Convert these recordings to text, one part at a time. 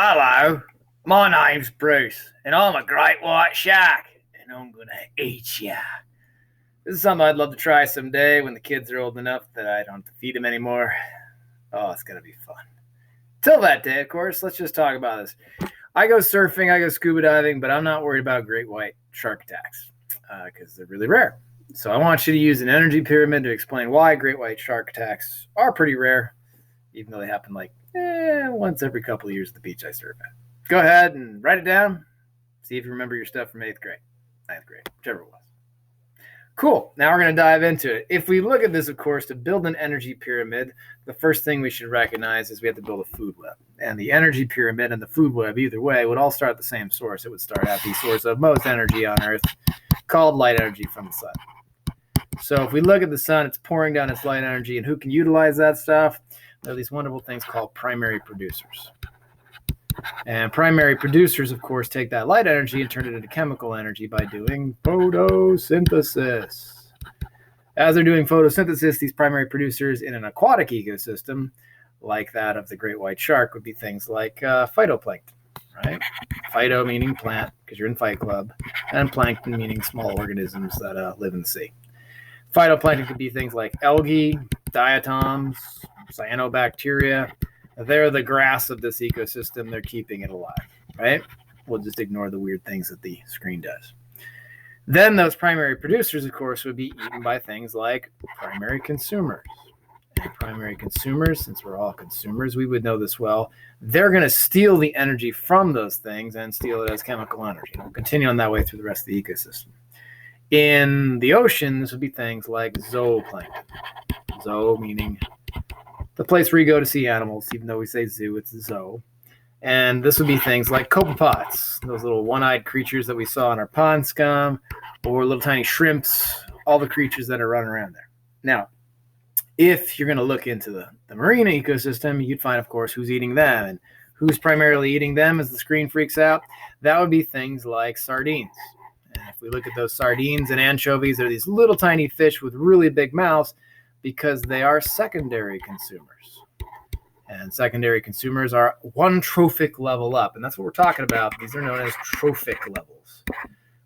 Hello, my name's Bruce, and I'm a great white shark, and I'm gonna eat ya. This is something I'd love to try someday when the kids are old enough that I don't have to feed them anymore. Oh, it's gonna be fun. Till that day, of course, let's just talk about this. I go surfing, I go scuba diving, but I'm not worried about great white shark attacks because they're really rare. So I want you to use an energy pyramid to explain why great white shark attacks are pretty rare, even though they happen like once every couple of years at the beach I surf at. Go ahead and write it down. See if you remember your stuff from 8th grade, 9th grade, whichever it was. Cool. Now we're going to dive into it. If we look at this, of course, to build an energy pyramid, the first thing we should recognize is we have to build a food web. And the energy pyramid and the food web, either way, would all start at the same source. It would start at the source of most energy on Earth, called light energy from the sun. So if we look at the sun, it's pouring down its light energy, and who can utilize that stuff? There are these wonderful things called primary producers. And primary producers, of course, take that light energy and turn it into chemical energy by doing photosynthesis. As they're doing photosynthesis, these primary producers in an aquatic ecosystem, like that of the great white shark, would be things like phytoplankton, right? Phyto meaning plant, because you're in Fight Club, and plankton meaning small organisms that live in the sea. Phytoplankton could be things like algae, diatoms, cyanobacteria. They're the grass of this ecosystem. They're keeping it alive, right? We'll just ignore the weird things that the screen does. Then those primary producers, of course, would be eaten by things like primary consumers. And primary consumers, since we're all consumers, we would know this well, they're going to steal the energy from those things and steal it as chemical energy. We'll continue on that way through the rest of the ecosystem. In the ocean, this would be things like zooplankton. Zoo meaning the place where you go to see animals, even though we say zoo, it's zoo. And this would be things like copepods, those little one-eyed creatures that we saw in our pond scum, or little tiny shrimps, all the creatures that are running around there. Now, if you're going to look into the marine ecosystem, you'd find, of course, who's eating them. And who's primarily eating them as the screen freaks out? That would be things like sardines. And if we look at those sardines and anchovies, they're these little tiny fish with really big mouths because they are secondary consumers. And secondary consumers are one trophic level up. And that's what we're talking about. These are known as trophic levels,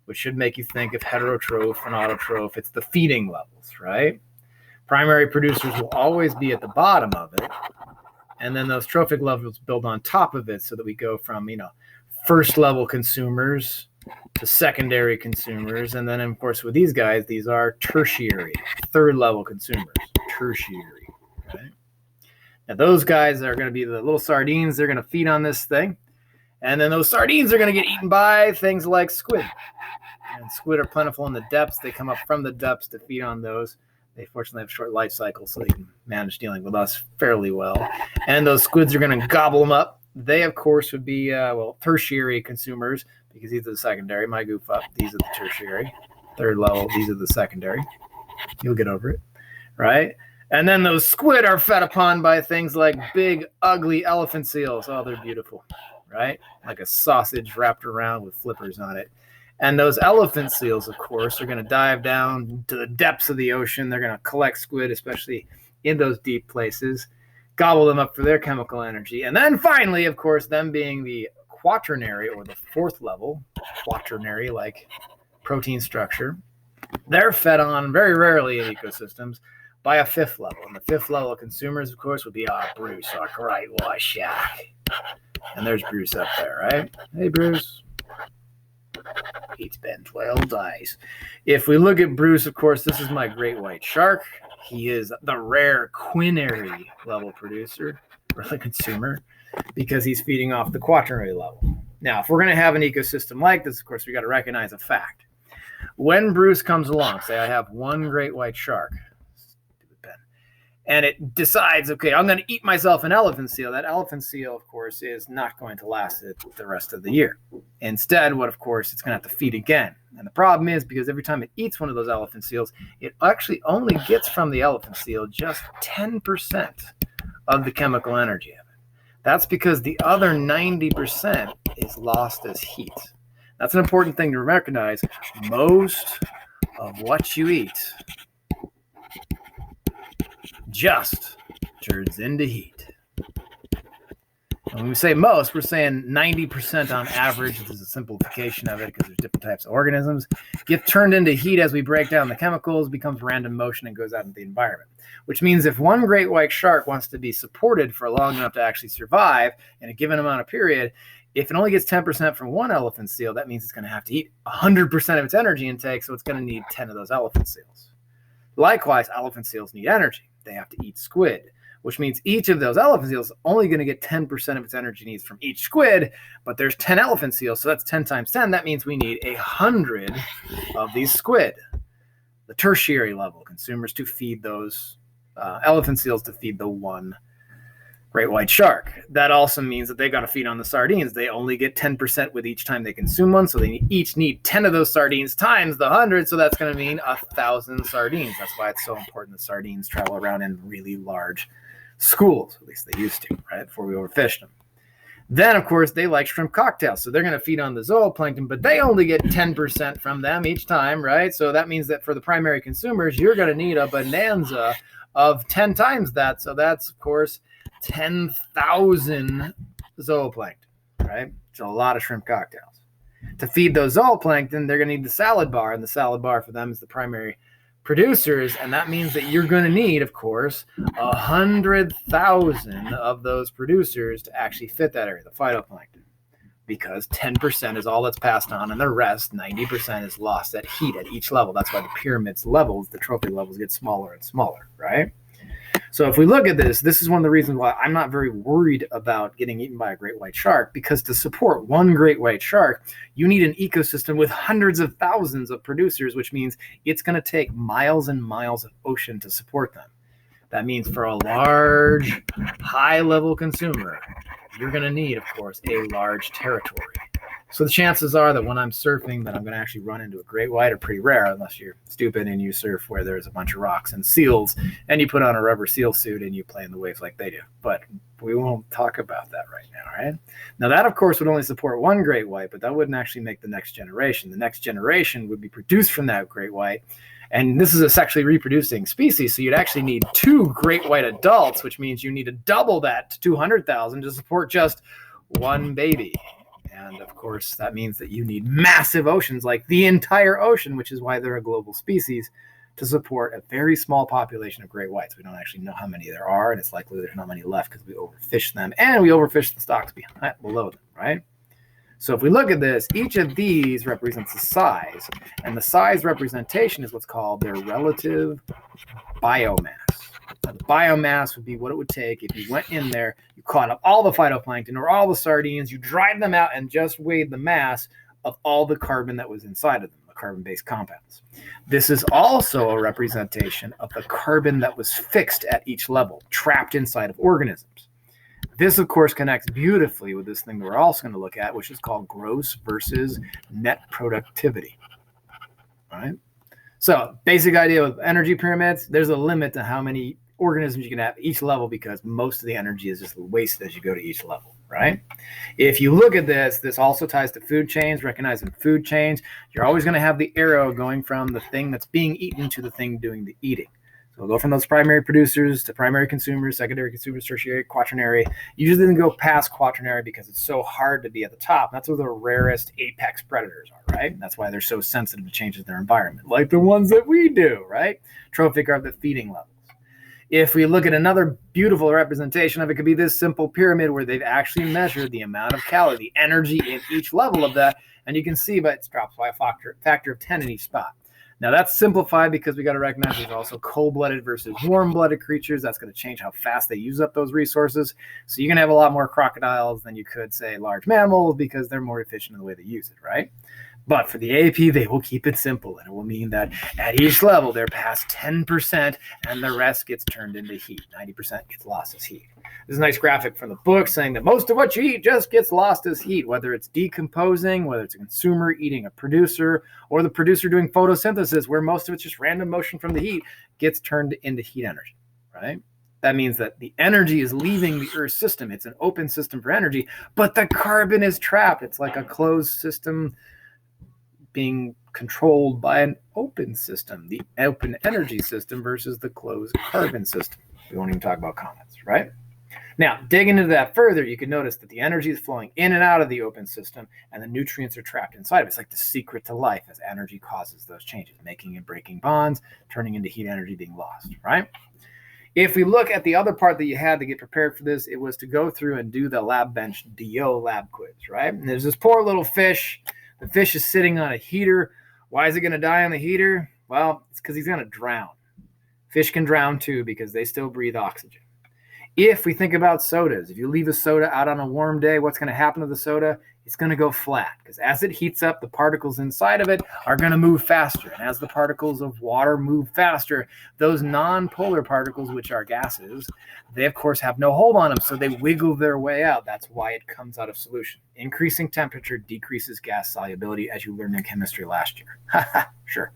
which should make you think of heterotroph and autotroph. It's the feeding levels, right? Primary producers will always be at the bottom of it. And then those trophic levels build on top of it so that we go from, first level consumers to secondary consumers. And then, of course, with these guys, these are tertiary, third level consumers, tertiary, right? Now, those guys are going to be the little sardines. They're going to feed on this thing. And then those sardines are going to get eaten by things like squid. And squid are plentiful in the depths. They come up from the depths to feed on those. They fortunately have short life cycles, so they can manage dealing with us fairly well. And those squids are going to gobble them up. They, of course, would be, tertiary consumers, because these are the secondary. My goof up. These are the tertiary. Third level, these are the secondary. You'll get over it, right? And then those squid are fed upon by things like big, ugly elephant seals. Oh, they're beautiful, right? Like a sausage wrapped around with flippers on it. And those elephant seals, of course, are going to dive down to the depths of the ocean. They're going to collect squid, especially in those deep places, gobble them up for their chemical energy. And then finally, of course, them being the quaternary, or the fourth level, quaternary like protein structure, they're fed on very rarely in ecosystems by a fifth level. And the fifth level of consumers, of course, would be Bruce, our great white shark. And there's Bruce up there, right? Hey, Bruce. It's been 12 days. If we look at Bruce, of course, this is my great white shark. He is the rare quinary level producer, or the consumer, because he's feeding off the quaternary level. Now, if we're going to have an ecosystem like this, of course, we got to recognize a fact. When Bruce comes along, say I have one great white shark, and it decides, okay, I'm going to eat myself an elephant seal. That elephant seal, of course, is not going to last it the rest of the year. Instead, of course, it's going to have to feed again. And the problem is, because every time it eats one of those elephant seals, it actually only gets from the elephant seal just 10% of the chemical energy of it. That's because the other 90% is lost as heat. That's an important thing to recognize. Most of what you eat just turns into heat. When we say most, we're saying 90% on average. This is a simplification of it because there's different types of organisms. Get turned into heat as we break down the chemicals, becomes random motion, and goes out into the environment. Which means if one great white shark wants to be supported for long enough to actually survive in a given amount of period, if it only gets 10% from one elephant seal, that means it's going to have to eat 100% of its energy intake, so it's going to need 10 of those elephant seals. Likewise, elephant seals need energy. They have to eat squid, which means each of those elephant seals is only going to get 10% of its energy needs from each squid, but there's 10 elephant seals, so that's 10 times 10. That means we need 100 of these squid. The tertiary level, consumers to feed those elephant seals to feed the one great white shark. That also means that they got to feed on the sardines. They only get 10% with each time they consume one, so they each need 10 of those sardines times the 100, so that's going to mean 1,000 sardines. That's why it's so important that sardines travel around in really large schools, at least they used to, right, before we overfished them. Then, of course, they like shrimp cocktails, so they're going to feed on the zooplankton, but they only get 10% from them each time, right? So that means that for the primary consumers, you're going to need a bonanza of 10 times that. So that's, of course, 10,000 zooplankton, right? So a lot of shrimp cocktails. To feed those zooplankton, they're going to need the salad bar, and the salad bar for them is the primary producers, and that means that you're going to need, of course, 100,000 of those producers to actually fit that area, the phytoplankton, because 10% is all that's passed on, and the rest, 90%, is lost at heat at each level. That's why the pyramid's levels, the trophy levels, get smaller and smaller, right? So if we look at this, this is one of the reasons why I'm not very worried about getting eaten by a great white shark, because to support one great white shark, you need an ecosystem with hundreds of thousands of producers, which means it's going to take miles and miles of ocean to support them. That means for a large, high-level consumer, you're going to need, of course, a large territory. So the chances are that when I'm surfing that I'm going to actually run into a great white are pretty rare, unless you're stupid and you surf where there's a bunch of rocks and seals and you put on a rubber seal suit and you play in the waves like they do. But we won't talk about that right now, right? Now that, of course, would only support one great white, but that wouldn't actually make the next generation. The next generation would be produced from that great white. And this is a sexually reproducing species, so you'd actually need 2 great white adults, which means you need to double that to 200,000 to support just one baby. And of course, that means that you need massive oceans, like the entire ocean, which is why they're a global species, to support a very small population of great whites. We don't actually know how many there are, and it's likely there's not many left because we overfish them, and we overfish the stocks below them, right? So if we look at this, each of these represents a size, and the size representation is what's called their relative biomass. Now, the biomass would be what it would take if you went in there, you caught up all the phytoplankton or all the sardines, you dried them out and just weighed the mass of all the carbon that was inside of them, the carbon-based compounds. This is also a representation of the carbon that was fixed at each level, trapped inside of organisms. This, of course, connects beautifully with this thing that we're also going to look at, which is called gross versus net productivity. All right? So, basic idea with energy pyramids, there's a limit to how many organisms you can have at each level because most of the energy is just wasted as you go to each level, right? If you look at this, this also ties to food chains, recognizing food chains. You're always going to have the arrow going from the thing that's being eaten to the thing doing the eating. So we'll go from those primary producers to primary consumers, secondary consumers, tertiary, quaternary. Usually then go past quaternary because it's so hard to be at the top. That's where the rarest apex predators are, right? That's why they're so sensitive to changes in their environment, like the ones that we do, right? Trophic are the feeding levels. If we look at another beautiful representation of it, could be this simple pyramid where they've actually measured the amount of calorie, the energy in each level of that, and you can see, but it drops by a factor of 10 in each spot. Now, that's simplified because we got to recognize there's also cold-blooded versus warm-blooded creatures. That's going to change how fast they use up those resources. So you're going to have a lot more crocodiles than you could, say, large mammals because they're more efficient in the way they use it, right? But for the AP, they will keep it simple, and it will mean that at each level, they're past 10%, and the rest gets turned into heat. 90% gets lost as heat. There's a nice graphic from the book saying that most of what you eat just gets lost as heat, whether it's decomposing, whether it's a consumer eating a producer, or the producer doing photosynthesis, where most of it's just random motion from the heat, gets turned into heat energy, right? That means that the energy is leaving the Earth system. It's an open system for energy, but the carbon is trapped. It's like a closed system being controlled by an open system, the open energy system versus the closed carbon system. We won't even talk about comets, right? Now, digging into that further, you can notice that the energy is flowing in and out of the open system, and the nutrients are trapped inside of it. It's like the secret to life, as energy causes those changes, making and breaking bonds, turning into heat energy being lost, right? If we look at the other part that you had to get prepared for this, it was to go through and do the lab bench DO lab quiz, right? And there's this poor little fish. The fish is sitting on a heater. Why is it going to die on the heater? Well, it's because he's going to drown. Fish can drown too because they still breathe oxygen. If we think about sodas, if you leave a soda out on a warm day, what's going to happen to the soda? It's going to go flat because as it heats up, the particles inside of it are going to move faster. And as the particles of water move faster, those non-polar particles, which are gases, they, of course, have no hold on them, so they wiggle their way out. That's why it comes out of solution. Increasing temperature decreases gas solubility, as you learned in chemistry last year. Sure.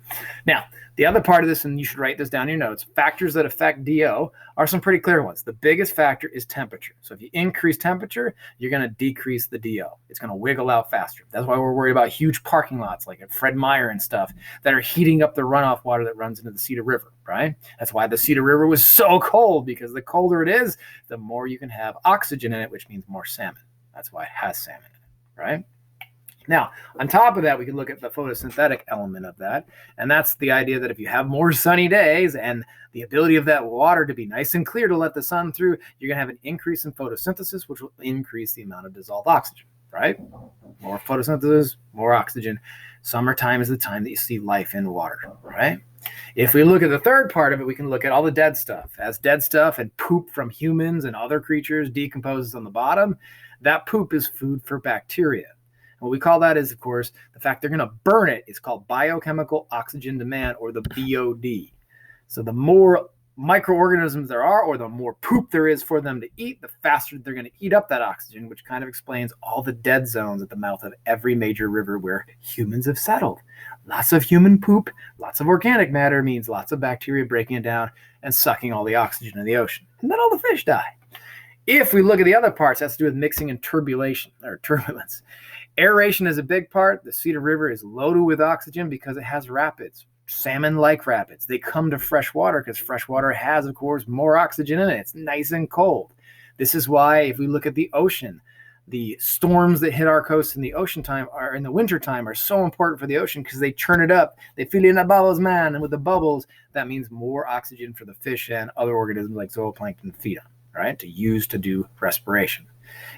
Now, the other part of this, and you should write this down in your notes, factors that affect DO are some pretty clear ones. The biggest factor is temperature. So if you increase temperature, you're going to decrease the DO. It's going to wiggle out faster. That's why we're worried about huge parking lots like at Fred Meyer and stuff that are heating up the runoff water that runs into the Cedar River, right? That's why the Cedar River was so cold, because the colder it is, the more you can have oxygen in it, which means more salmon. That's why it has salmon in it, right? Now, on top of that, we can look at the photosynthetic element of that. And that's the idea that if you have more sunny days and the ability of that water to be nice and clear to let the sun through, you're going to have an increase in photosynthesis, which will increase the amount of dissolved oxygen, right? More photosynthesis, more oxygen. Summertime is the time that you see life in water, right? If we look at the third part of it, we can look at all the dead stuff. As dead stuff and poop from humans and other creatures decomposes on the bottom, that poop is food for bacteria. What we call that is, of course, the fact they're going to burn it is called biochemical oxygen demand, or the BOD. So the more microorganisms there are, or the more poop there is for them to eat, the faster they're going to eat up that oxygen, which kind of explains all the dead zones at the mouth of every major river where humans have settled. Lots of human poop, lots of organic matter means lots of bacteria breaking it down and sucking all the oxygen in the ocean. And then all the fish die. If we look at the other parts, that's to do with mixing and turbulence. Aeration is a big part. The Cedar River is loaded with oxygen because it has rapids, salmon-like rapids. They come to fresh water because fresh water has, of course, more oxygen in it. It's nice and cold. This is why, if we look at the ocean, the storms that hit our coast in the winter time are so important for the ocean because they churn it up. They fill in the bubbles, man. And with the bubbles, that means more oxygen for the fish and other organisms like zooplankton to feed on, right? To use to do respiration.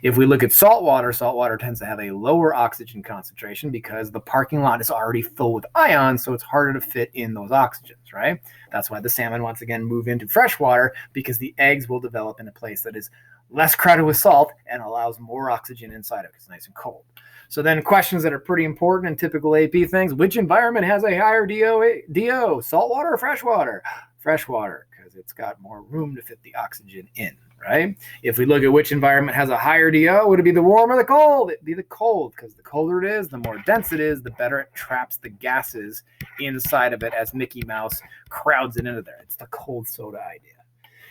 If we look at saltwater tends to have a lower oxygen concentration because the parking lot is already full with ions, so it's harder to fit in those oxygens, right? That's why the salmon, once again, move into freshwater, because the eggs will develop in a place that is less crowded with salt and allows more oxygen inside of it. It's nice and cold. So then questions that are pretty important and typical AP things: which environment has a higher DO, saltwater or freshwater? Freshwater, because it's got more room to fit the oxygen in, right? If we look at which environment has a higher DO, would it be the warm or the cold? It'd be the cold, because the colder it is, the more dense it is, the better it traps the gases inside of it as Mickey Mouse crowds it into there. It's the cold soda idea.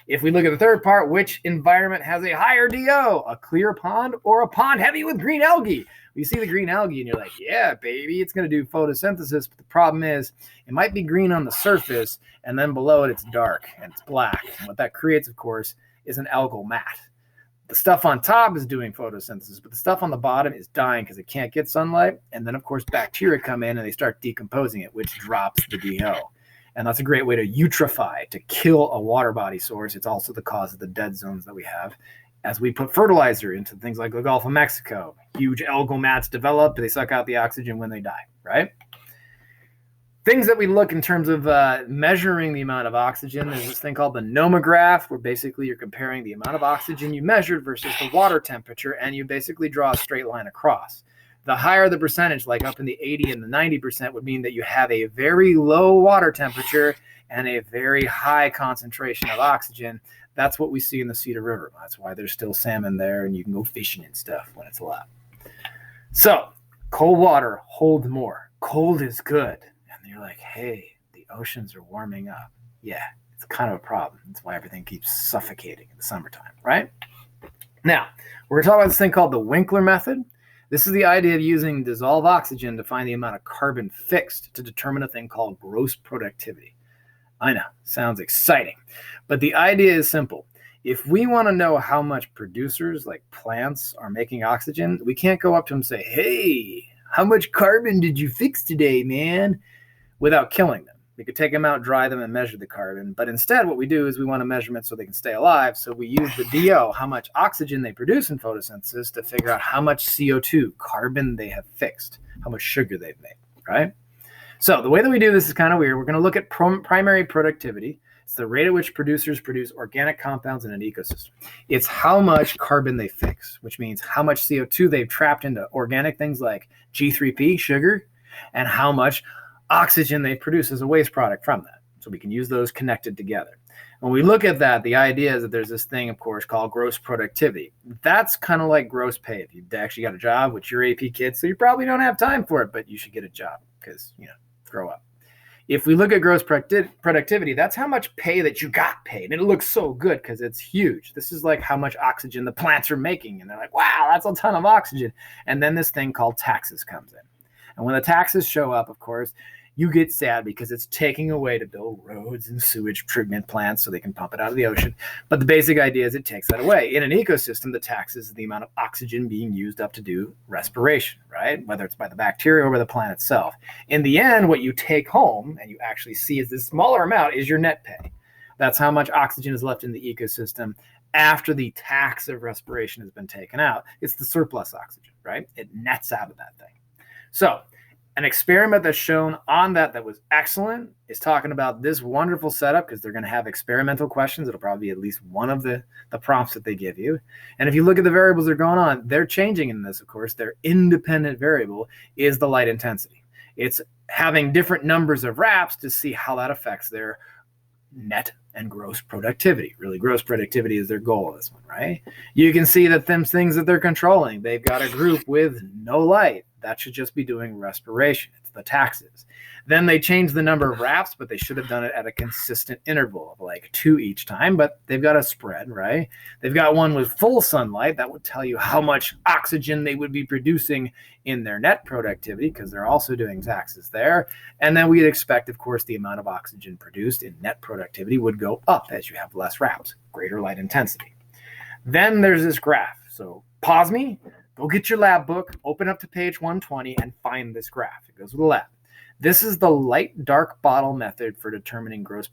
If we look at the third part, which environment has a higher DO? A clear pond or a pond heavy with green algae? You see the green algae and you're like, yeah, baby, it's going to do photosynthesis. But the problem is it might be green on the surface, and then below it, it's dark and it's black. And what that creates, of course, is an algal mat. The stuff on top is doing photosynthesis, but the stuff on the bottom is dying because it can't get sunlight. And then, of course, bacteria come in and they start decomposing it, which drops the DO. And that's a great way to eutrophy, to kill a water body source. It's also the cause of the dead zones that we have as we put fertilizer into things like the Gulf of Mexico. Huge algal mats develop. They suck out the oxygen when they die, right? Things that we look in terms of measuring the amount of oxygen, there's this thing called the nomograph, where basically you're comparing the amount of oxygen you measured versus the water temperature, and you basically draw a straight line across. The higher the percentage, like up in the 80 and the 90%, would mean that you have a very low water temperature and a very high concentration of oxygen. That's what we see in the Cedar River. That's why there's still salmon there, and you can go fishing and stuff when it's allowed. So, cold water holds more. Cold is good. And you're like, hey, the oceans are warming up. Yeah, it's kind of a problem. That's why everything keeps suffocating in the summertime, right? Now, we're going to talk about this thing called the Winkler method. This is the idea of using dissolved oxygen to find the amount of carbon fixed to determine a thing called gross productivity. I know, sounds exciting. But the idea is simple. If we want to know how much producers like plants are making oxygen, we can't go up to them and say, hey, how much carbon did you fix today, man? Without killing them. We could take them out, dry them, and measure the carbon. But instead, what we do is we want a measurement so they can stay alive. So we use the DO, how much oxygen they produce in photosynthesis, to figure out how much CO2, carbon, they have fixed, how much sugar they've made, right? So the way that we do this is kind of weird. We're going to look at primary productivity. It's the rate at which producers produce organic compounds in an ecosystem. It's how much carbon they fix, which means how much CO2 they've trapped into organic things like G3P, sugar, and how much oxygen they produce as a waste product from that. So we can use those connected together. When we look at that, the idea is that there's this thing, of course, called gross productivity. That's kind of like gross pay. If you've actually got a job, which you're AP kids, so you probably don't have time for it, but you should get a job because, grow up. If we look at gross productivity, that's how much pay that you got paid. And it looks so good because it's huge. This is like how much oxygen the plants are making. And they're like, wow, that's a ton of oxygen. And then this thing called taxes comes in. And when the taxes show up, of course, you get sad because it's taking away to build roads and sewage treatment plants so they can pump it out of the ocean. But the basic idea is it takes that away. In an ecosystem, the taxes is the amount of oxygen being used up to do respiration, right? Whether it's by the bacteria or by the plant itself. In the end, what you take home and you actually see is this smaller amount is your net pay. That's how much oxygen is left in the ecosystem after the tax of respiration has been taken out. It's the surplus oxygen, right? It nets out of that thing. So an experiment that's shown on that was excellent is talking about this wonderful setup because they're going to have experimental questions. It'll probably be at least one of the prompts that they give you. And if you look at the variables that are going on, they're changing in this, of course. Their independent variable is the light intensity. It's having different numbers of wraps to see how that affects their net and gross productivity. Really, gross productivity is their goal of this one, right? You can see that them things that they're controlling, they've got a group with no light. That should just be doing respiration. It's the taxes. Then they change the number of wraps, but they should have done it at a consistent interval of like 2 each time, but they've got a spread, right? They've got one with full sunlight. That would tell you how much oxygen they would be producing in their net productivity because they're also doing taxes there. And then we'd expect, of course, the amount of oxygen produced in net productivity would go up as you have less wraps, greater light intensity. Then there's this graph. So pause me. Go get your lab book, open up to page 120, and find this graph. It goes with the lab. This is the light-dark bottle method for determining gross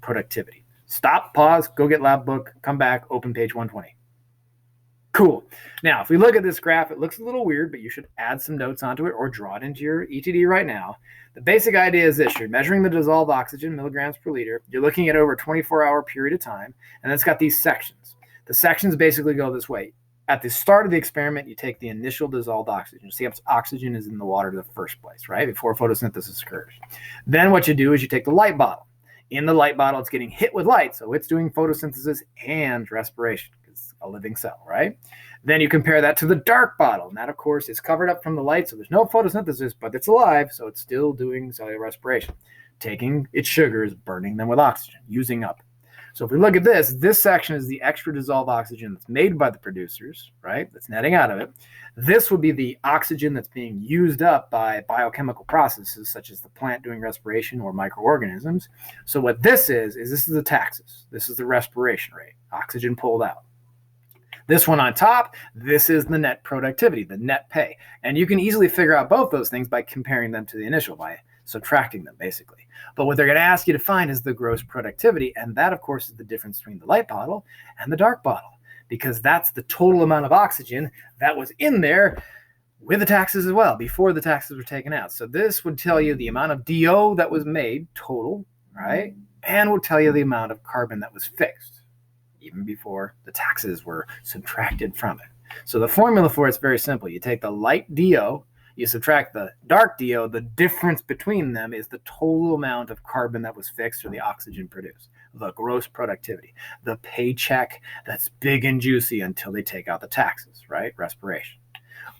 productivity. Stop, pause, go get lab book, come back, open page 120. Cool. Now, if we look at this graph, it looks a little weird, but you should add some notes onto it or draw it into your ETD right now. The basic idea is this. You're measuring the dissolved oxygen, milligrams per liter. You're looking at over a 24-hour period of time, and it's got these sections. The sections basically go this way. At the start of the experiment, you take the initial dissolved oxygen. See how much oxygen is in the water in the first place, right? Before photosynthesis occurs. Then what you do is you take the light bottle. In the light bottle, it's getting hit with light, so it's doing photosynthesis and respiration. It's a living cell, right? Then you compare that to the dark bottle, and that, of course, is covered up from the light, so there's no photosynthesis, but it's alive, so it's still doing cellular respiration. Taking its sugars, burning them with oxygen, using up. So if we look at this section is the extra dissolved oxygen that's made by the producers, right? That's netting out of it. This would be the oxygen that's being used up by biochemical processes, such as the plant doing respiration or microorganisms. So what this is this is the taxes. This is the respiration rate, oxygen pulled out. This one on top, this is the net productivity, the net pay. And you can easily figure out both those things by comparing them to the initial, by subtracting them, basically. But what they're going to ask you to find is the gross productivity, and that, of course, is the difference between the light bottle and the dark bottle, because that's the total amount of oxygen that was in there with the taxes as well, before the taxes were taken out. So this would tell you the amount of DO that was made, total, right? And will tell you the amount of carbon that was fixed, even before the taxes were subtracted from it. So the formula for it's very simple. You take the light DO, you subtract the dark DO, the difference between them is the total amount of carbon that was fixed or the oxygen produced, the gross productivity, the paycheck that's big and juicy until they take out the taxes, right? Respiration.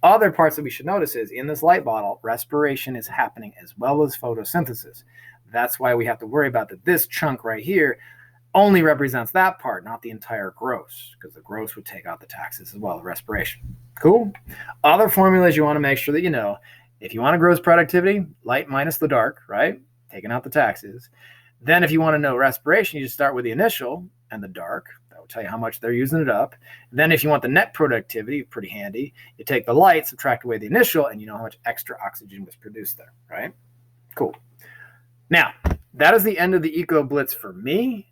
Other parts that we should notice is in this light bottle, respiration is happening as well as photosynthesis. That's why we have to worry about that this chunk right here only represents that part, not the entire gross, because the gross would take out the taxes as well, the respiration. Cool? Other formulas you want to make sure that you know. If you want a gross productivity, light minus the dark, right? Taking out the taxes. Then if you want to know respiration, you just start with the initial and the dark. That will tell you how much they're using it up. Then if you want the net productivity, pretty handy, you take the light, subtract away the initial, and you know how much extra oxygen was produced there, right? Cool. Now, that is the end of the EcoBlitz for me.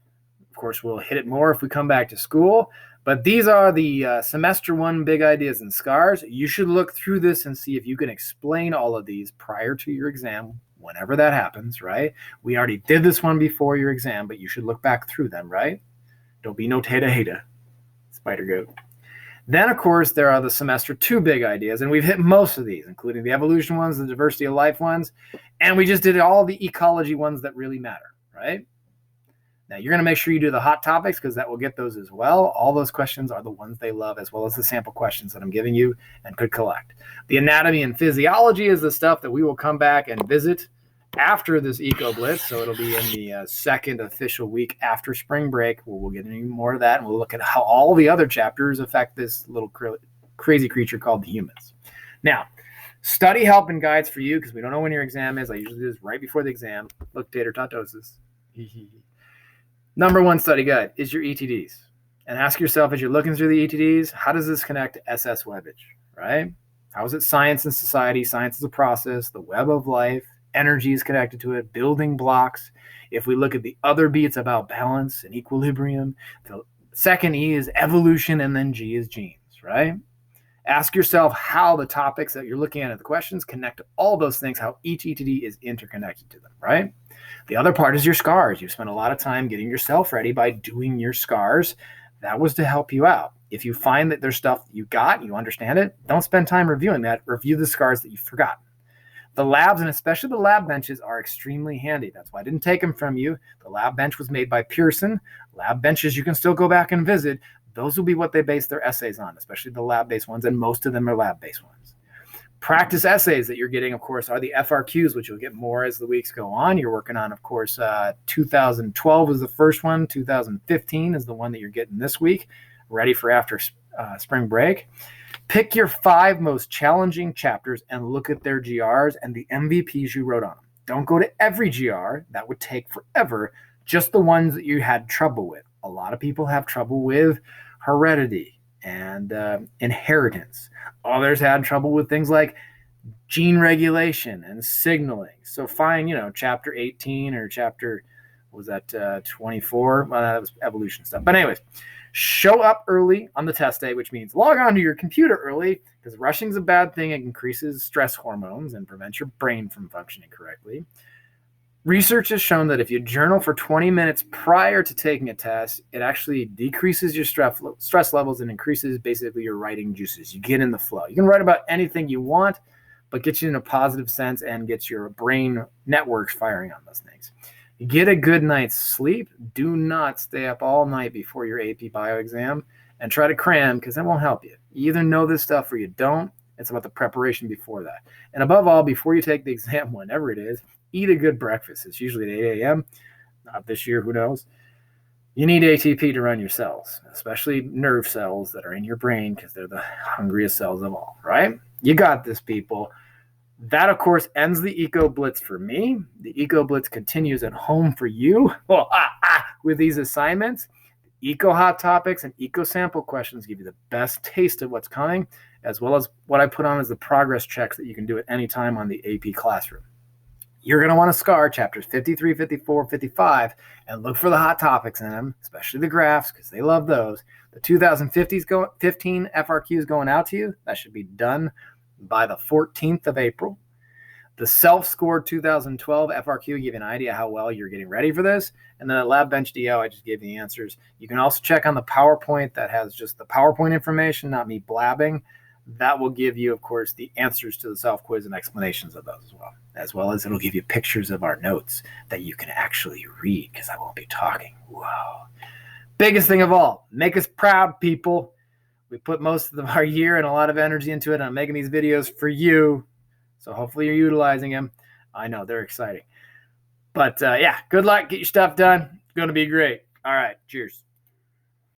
Of course, we'll hit it more if we come back to school. But these are the semester one big ideas and scars. You should look through this and see if you can explain all of these prior to your exam, whenever that happens, right? We already did this one before your exam, but you should look back through them, right? Don't be no tata-hata, spider goat. Then, of course, there are the semester two big ideas, and we've hit most of these, including the evolution ones, the diversity of life ones, and we just did all the ecology ones that really matter, right? Now, you're going to make sure you do the hot topics because that will get those as well. All those questions are the ones they love, as well as the sample questions that I'm giving you and could collect. The anatomy and physiology is the stuff that we will come back and visit after this EcoBlitz. So it'll be in the second official week after spring break, where we'll get into more of that, and we'll look at how all the other chapters affect this little crazy creature called the humans. Now, study help and guides for you, because we don't know when your exam is. I usually do this right before the exam. Look, tater tatosis. Number one study guide is your ETDs. And ask yourself, as you're looking through the ETDs, how does this connect to SS webbage, right? How is it science and society? Science is a process, the web of life, energy is connected to it, building blocks. If we look at the other B, it's about balance and equilibrium. The second E is evolution, and then G is genes, right? Ask yourself how the topics that you're looking at the questions connect to all those things, how each ETD is interconnected to them, right? The other part is your scars. You've spent a lot of time getting yourself ready by doing your scars. That was to help you out. If you find that there's stuff you got, you understand it, don't spend time reviewing that. Review the scars that you've forgotten. The labs, and especially the lab benches, are extremely handy. That's why I didn't take them from you. The lab bench was made by Pearson. Lab benches you can still go back and visit. Those will be what they base their essays on, especially the lab-based ones, and most of them are lab-based ones. Practice essays that you're getting, of course, are the FRQs, which you'll get more as the weeks go on. You're working on, of course, 2012 was the first one. 2015 is the one that you're getting this week, ready for after spring break. Pick your 5 most challenging chapters and look at their GRs and the MVPs you wrote on them. Don't go to every GR. That would take forever. Just the ones that you had trouble with. A lot of people have trouble with heredity and inheritance. Others had trouble with things like gene regulation and signaling. So find, chapter 18 or chapter, 24? Well, that was evolution stuff. But anyways, show up early on the test day, which means log on to your computer early, because rushing's a bad thing. It increases stress hormones and prevents your brain from functioning correctly. Research has shown that if you journal for 20 minutes prior to taking a test, it actually decreases your stress levels and increases basically your writing juices. You get in the flow. You can write about anything you want, but gets you in a positive sense and gets your brain networks firing on those things. Get a good night's sleep. Do not stay up all night before your AP bio exam and try to cram, because that won't help you. You either know this stuff or you don't. It's about the preparation before that. And above all, before you take the exam, whenever it is, eat a good breakfast. It's usually at 8 a.m. Not this year, who knows? You need ATP to run your cells, especially nerve cells that are in your brain, because they're the hungriest cells of all, right? You got this, people. That, of course, ends the EcoBlitz for me. The EcoBlitz continues at home for you with these assignments. Eco hot topics and eco sample questions give you the best taste of what's coming, as well as what I put on as the progress checks that you can do at any time on the AP Classroom. You're going to want to scar chapters 53, 54, 55, and look for the hot topics in them, especially the graphs, because they love those. The 2015 FRQs going out to you. That should be done by the 14th of April. The self-scored 2012 FRQ give you an idea how well you're getting ready for this. And then the Lab Bench DO, I just gave you the answers. You can also check on the PowerPoint that has just the PowerPoint information, not me blabbing. That will give you, of course, the answers to the self-quiz and explanations of those as well as it'll give you pictures of our notes that you can actually read, because I won't be talking. Whoa. Biggest thing of all, make us proud, people. We put most of our year and a lot of energy into it. I'm making these videos for you, so hopefully you're utilizing them. I know, they're exciting. But, yeah, good luck. Get your stuff done. It's going to be great. All right, cheers.